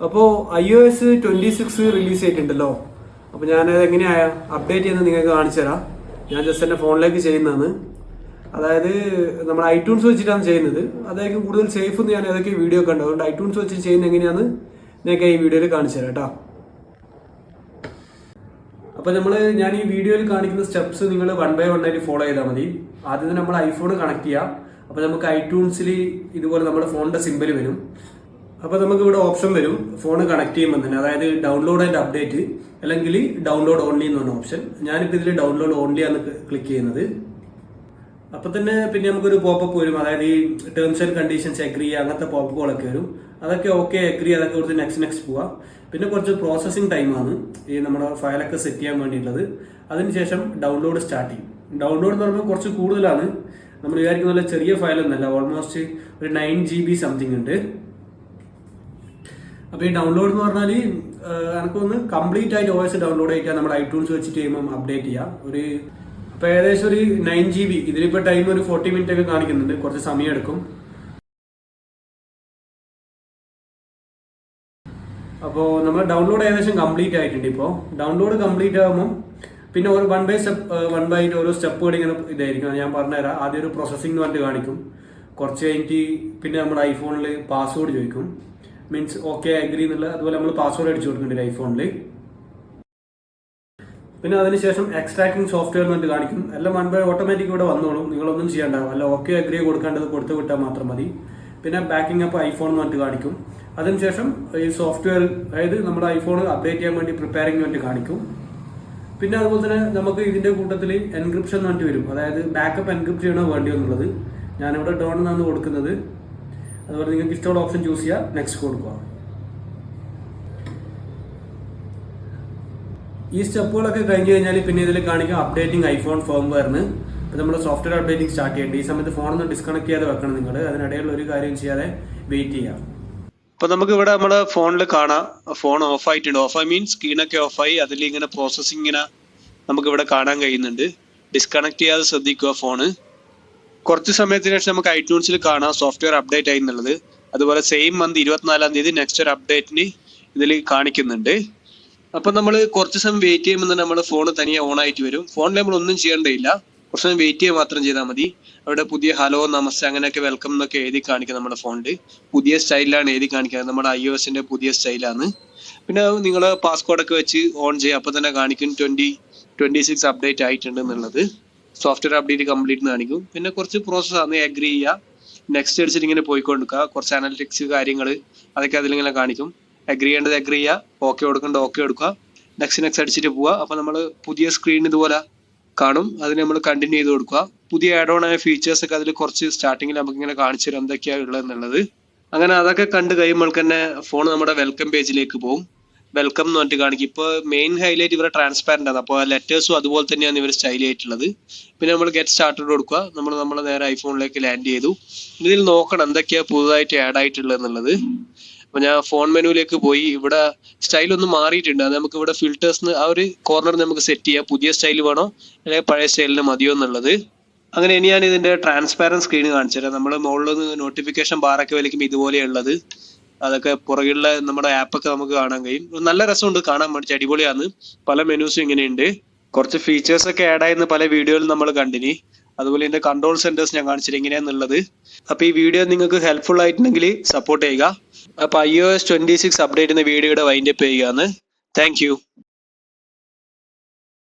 അപ്പോൾ iOS 26 release ചെയ്തിട്ടുണ്ടല്ലോ. അപ്പോൾ ഞാനത് എങ്ങനെയാ അപ്ഡേറ്റ് ചെയ്യുന്നത് നിങ്ങൾക്ക് കാണിച്ചു തരാം. ഞാൻ ജസ്റ്റ് എൻ്റെ ഫോണിലേക്ക് ചെയ്യുന്നതാണ്. അതായത് നമ്മൾ ഐട്യൂൺസ് വെച്ചിട്ടാണ് ചെയ്യുന്നത്. അതായിരിക്കും കൂടുതൽ സേഫ് എന്ന് ഞാൻ ഏതൊക്കെ വീഡിയോ കണ്ടു. അതുകൊണ്ട് ഐട്യൂൺസ് വെച്ച് ചെയ്യുന്നത് എങ്ങനെയാണെന്ന് നിങ്ങൾക്ക് ഈ വീഡിയോയിൽ കാണിച്ചു തരാം കേട്ടോ. അപ്പോൾ ഞാൻ ഈ വീഡിയോയിൽ കാണിക്കുന്ന സ്റ്റെപ്സ് നിങ്ങൾ 1 by 1 ആയിട്ട് ഫോളോ ചെയ്താൽ മതി. ആദ്യം നമ്മൾ ഐഫോൺ കണക്ട് ചെയ്യാം. അപ്പോൾ നമുക്ക് ഐട്യൂൺസിൽ ഇതുപോലെ നമ്മുടെ ഫോണിന്റെ സിമ്പൽ വരും. അപ്പോൾ നമുക്ക് ഇവിടെ ഓപ്ഷൻ വരും ഫോൺ കണക്ട് ചെയ്യുമ്പോൾ തന്നെ, അതായത് ഡൗൺലോഡ് ആൻഡ് അപ്ഡേറ്റ് അല്ലെങ്കിൽ ഡൗൺലോഡ് ഓൺലി എന്ന് പറഞ്ഞ ഓപ്ഷൻ. ഞാനിപ്പോൾ ഇതിൽ ഡൗൺലോഡ് ഓൺലി ആണ് ക്ലിക്ക് ചെയ്യുന്നത്. അപ്പോൾ തന്നെ പിന്നെ നമുക്കൊരു പോപ്പപ്പ് വരും, അതായത് ഈ ടേംസ് ആൻഡ് കണ്ടീഷൻസ് എഗ്രി അങ്ങനത്തെ പോപ്പുകളൊക്കെ വരും. അതൊക്കെ ഓക്കെ എഗ്രി, അതൊക്കെ കൊടുത്ത് നെക്സ്റ്റ് പോവാം. പിന്നെ കുറച്ച് പ്രോസസ്സിംഗ് ടൈമാണ് ഈ നമ്മുടെ ഫയലൊക്കെ സെറ്റ് ചെയ്യാൻ വേണ്ടിയിട്ടുള്ളത്. അതിനുശേഷം ഡൗൺലോഡ് സ്റ്റാർട്ട് ചെയ്യും. ഡൗൺലോഡ് എന്ന് പറയുമ്പോൾ കുറച്ച് കൂടുതലാണ്. നമ്മൾ വിചാരിക്കുന്ന പോലെ ചെറിയ ഫയലൊന്നുമല്ല, ഓൾമോസ്റ്റ് ഒരു 9 GB സംതിങ് ഉണ്ട്. അപ്പോൾ ഈ ഡൗൺലോഡ് എന്ന് പറഞ്ഞാൽ എനിക്കൊന്ന് കംപ്ലീറ്റ് ആയിട്ട് OS ഡൗൺലോഡ് ചെയ്യിക്കാൻ നമ്മുടെ ഐട്യൂൺസ് വെച്ചിട്ട് ചെയ്യുമ്പോൾ അപ്ഡേറ്റ് ചെയ്യാം. അപ്പോൾ ഏകദേശം ഒരു 9 GB. ഇതിലിപ്പോൾ ടൈം ഒരു 40 മിനിറ്റ് ഒക്കെ കാണിക്കുന്നുണ്ട്, കുറച്ച് സമയം എടുക്കും. അപ്പോൾ നമ്മൾ ഡൗൺലോഡ് ഏകദേശം കംപ്ലീറ്റ് ആയിട്ടുണ്ട്. ഇപ്പോൾ ഡൗൺലോഡ് കംപ്ലീറ്റ് ആകുമ്പോൾ പിന്നെ ഒരു 1 by ഓരോ സ്റ്റെപ്പുകൾ ഇങ്ങനെ ഇതായിരിക്കും. ഞാൻ പറഞ്ഞുതരാം. ആദ്യം ഒരു പ്രോസസ്സിംഗ് എന്ന് പറഞ്ഞിട്ട് കാണിക്കും. കുറച്ച് കഴിഞ്ഞിട്ട് പിന്നെ നമ്മുടെ ഐഫോണിൽ പാസ്വേഡ് ചോദിക്കും, മീൻസ് ഓക്കെ അഗ്രി എന്നുള്ള. അതുപോലെ നമ്മൾ പാസ്വേഡ് അടിച്ചു കൊടുക്കുന്നുണ്ട് ഐഫോണിൽ. പിന്നെ അതിനുശേഷം എക്സ്ട്രാക്ടിങ് സോഫ്റ്റ്വെയർ എന്ന് പറഞ്ഞിട്ട് കാണിക്കും. എല്ലാം 1 by ഓട്ടോമാറ്റിക് ഇവിടെ വന്നോളും, നിങ്ങളൊന്നും ചെയ്യേണ്ടാവും. അല്ല ഓക്കെ അഗ്രി കൊടുക്കേണ്ടത് കൊടുത്തു വിട്ടാൽ മാത്രം മതി. പിന്നെ ബാക്കിംഗ് അപ്പ് ഐഫോൺ എന്ന് പറഞ്ഞിട്ട് കാണിക്കും. അതിനുശേഷം ഈ സോഫ്റ്റ്വെയർ, അതായത് നമ്മുടെ ഐഫോൺ അപ്ഡേറ്റ് ചെയ്യാൻ വേണ്ടി പ്രിപ്പയറിംഗ് വേണ്ടി കാണിക്കും. പിന്നെ അതുപോലെ തന്നെ നമുക്ക് ഇതിന്റെ കൂട്ടത്തിൽ എൻക്രിപ്ഷൻ എന്ന് പറഞ്ഞിട്ട് വരും, അതായത് ബാക്കപ്പ് എൻക്രിപ്റ്റ് ചെയ്യണോ വേണ്ടിയോ എന്നുള്ളത്. ഞാനിവിടെ ഡോൺ എന്നാണ് കൊടുക്കുന്നത്. അതുപോലെ നിങ്ങൾക്ക് ഇഷ്ടമുള്ള ഓപ്ഷൻ ചൂസ് ചെയ്യുക, നെക്സ്റ്റ് കൊടുക്കുക. ഈ സ്റ്റെപ്പുകളൊക്കെ കഴിഞ്ഞ് കഴിഞ്ഞാൽ പിന്നെ ഇതിൽ കാണിക്കുക അപ്ഡേറ്റിംഗ് ഐഫോൺ ഫേംവെയറിന്. ഇപ്പോൾ നമ്മുടെ സോഫ്റ്റ്വെയർ അപ്ഡേറ്റിംഗ് സ്റ്റാർട്ട് ചെയ്യേണ്ടത്. ഈ സമയത്ത് ഫോണൊന്ന് ഡിസ്കണക്ട് ചെയ്യാതെ വെക്കണം നിങ്ങൾ. അതിനിടയിലുള്ള ഒരു കാര്യം ചെയ്യാതെ വെയിറ്റ് ചെയ്യാം. അപ്പൊ നമുക്ക് ഇവിടെ നമ്മുടെ ഫോണിൽ കാണാം ഫോൺ ഓഫ് ആയിട്ടുണ്ട്. ഓഫ് മീൻസ് സ്ക്രീനൊക്കെ ഓഫായി, അതിൽ ഇങ്ങനെ പ്രോസസ്സിംഗ് ഇങ്ങനെ നമുക്ക് ഇവിടെ കാണാൻ കഴിയുന്നുണ്ട്. ഡിസ്കണക്ട് ചെയ്യാതെ ശ്രദ്ധിക്കുക ഫോണ്. കുറച്ച് സമയത്തിന് ശേഷം നമുക്ക് ഐട്യൂൺസിൽ കാണാം സോഫ്റ്റ്വെയർ അപ്ഡേറ്റ് ആയി എന്നുള്ളത്. അതുപോലെ സെയിം മന്ത് 24-ാം തീയതി നെക്സ്റ്റ് ഒരു അപ്ഡേറ്റിന് ഇതിൽ കാണിക്കുന്നുണ്ട്. അപ്പൊ നമ്മൾ കുറച്ച് സമയം വെയിറ്റ് ചെയ്യുമ്പോൾ തന്നെ നമ്മുടെ ഫോൺ തനിയെ ഓൺ ആയിട്ട് വരും. ഫോണിൽ നമ്മൾ ഒന്നും ചെയ്യേണ്ടതില്ല, കുറച്ച് സമയം വെയിറ്റ് ചെയ്യാൻ മാത്രം ചെയ്താൽ മതി. അവിടെ പുതിയ ഹലോ നമസ്തേ അങ്ങനെയൊക്കെ വെൽക്കം എന്നൊക്കെ എഴുതി കാണിക്കുക. നമ്മുടെ ഫോണിൽ പുതിയ സ്റ്റൈലിലാണ് എഴുതി കാണിക്കുക, നമ്മുടെ iOSന്റെ പുതിയ സ്റ്റൈലാണ്. പിന്നെ നിങ്ങൾ പാസ്കോഡൊക്കെ വെച്ച് ഓൺ ചെയ്യുക, അപ്പൊ തന്നെ കാണിക്കും 2026 അപ്ഡേറ്റ് ആയിട്ടുണ്ട് എന്നുള്ളത്. സോഫ്റ്റ്വെയർ അപ്ഡേറ്റ് കംപ്ലീറ്റ് കാണിക്കും. പിന്നെ കുറച്ച് പ്രോസസ്സാണ്, അഗ്രി ചെയ്യുക, നെക്സ്റ്റ് അടിച്ചിട്ട് ഇങ്ങനെ പോയിക്കൊണ്ടിരിക്കുക. കുറച്ച് അനലിറ്റിക്സ് കാര്യങ്ങൾ അതൊക്കെ അതിലിങ്ങനെ കാണിക്കും. അഗ്രി ചെയ്യേണ്ടത് അഗ്രി ചെയ്യുക, ഓക്കെ കൊടുക്കേണ്ടത് ഓക്കെ കൊടുക്കുക, നെക്സ്റ്റ് അടിച്ചിട്ട് പോവുക. അപ്പൊ നമ്മൾ പുതിയ സ്ക്രീൻ ഇതുപോലെ കാണും. അതിന് നമ്മൾ കണ്ടിന്യൂ ചെയ്ത് കൊടുക്കുക. പുതിയ ആഡ് ഓൺ ആയ ഫീച്ചേഴ്സ് ഒക്കെ അതിൽ കുറച്ച് സ്റ്റാർട്ടിങ്ങിൽ നമുക്ക് ഇങ്ങനെ കാണിച്ചു തരും എന്തൊക്കെയാണ് ഉള്ളത് എന്നുള്ളത്. അങ്ങനെ അതൊക്കെ കണ്ടു കഴിയുമ്പോൾ തന്നെ ഫോൺ നമ്മുടെ വെൽക്കം പേജിലേക്ക് പോകും. വെൽക്കം എന്ന് പറഞ്ഞിട്ട് കാണിക്കും. ഇപ്പൊ മെയിൻ ഹൈലൈറ്റ് ഇവരെ ട്രാൻസ്പാരന്റ് ആണ്. അപ്പോൾ ലെറ്റേഴ്സും അതുപോലെ തന്നെയാണ് ഇവർ സ്റ്റൈൽ ആയിട്ടുള്ളത്. പിന്നെ നമ്മൾ ഗെറ്റ് സ്റ്റാർട്ടഡ് കൊടുക്കുക. നമ്മൾ നേരെ ഐഫോണിലേക്ക് ലാൻഡ് ചെയ്തു. ഇതിൽ നോക്കണം എന്തൊക്കെയാ പുതുതായിട്ട് ആഡ് ആയിട്ടുള്ളത് എന്നുള്ളത്. അപ്പൊ ഞാൻ ഫോൺ മെനുവിലേക്ക് പോയി. ഇവിടെ സ്റ്റൈൽ ഒന്ന് മാറിയിട്ടുണ്ട്. അത് നമുക്ക് ഇവിടെ ഫിൽറ്റേഴ്സ് ആ ഒരു കോർണർ നമുക്ക് സെറ്റ് ചെയ്യാം. പുതിയ സ്റ്റൈൽ വേണോ അല്ലെങ്കിൽ പഴയ സ്റ്റൈലിന് മതിയോ എന്നുള്ളത്. അങ്ങനെ ഇനി ഞാൻ ഇതിന്റെ ട്രാൻസ്പാരന്റ് സ്ക്രീൻ കാണിച്ചു തരാം. നമ്മൾ മുകളിൽ നോട്ടിഫിക്കേഷൻ ബാറൊക്കെ വലിക്കുമ്പോൾ ഇതുപോലെയുള്ളത്, അതൊക്കെ പുറകിലുള്ള നമ്മുടെ ആപ്പൊക്കെ നമുക്ക് കാണാൻ കഴിയും. നല്ല രസമുണ്ട് കാണാൻ വേണ്ടി, അടിപൊളിയാണ്. പല മെനൂസും ഇങ്ങനെയുണ്ട്. കുറച്ച് ഫീച്ചേഴ്സ് ഒക്കെ ആഡ് ആയെന്ന് പല വീഡിയോയിൽ നമ്മൾ കണ്ടിനി. അതുപോലെ ഇതിന്റെ കൺട്രോൾ സെന്റേഴ്സ് ഞാൻ കാണിച്ചിട്ട് എങ്ങനെയാന്നുള്ളത്. അപ്പൊ ഈ വീഡിയോ നിങ്ങൾക്ക് ഹെൽപ്ഫുൾ ആയിട്ടുണ്ടെങ്കിൽ സപ്പോർട്ട് ചെയ്യുക. അപ്പൊ iOS 26 അപ്ഡേറ്റ് എന്ന വീഡിയോയുടെ വൈൻഡപ്പ് ചെയ്യുകയാണ്. Thank you.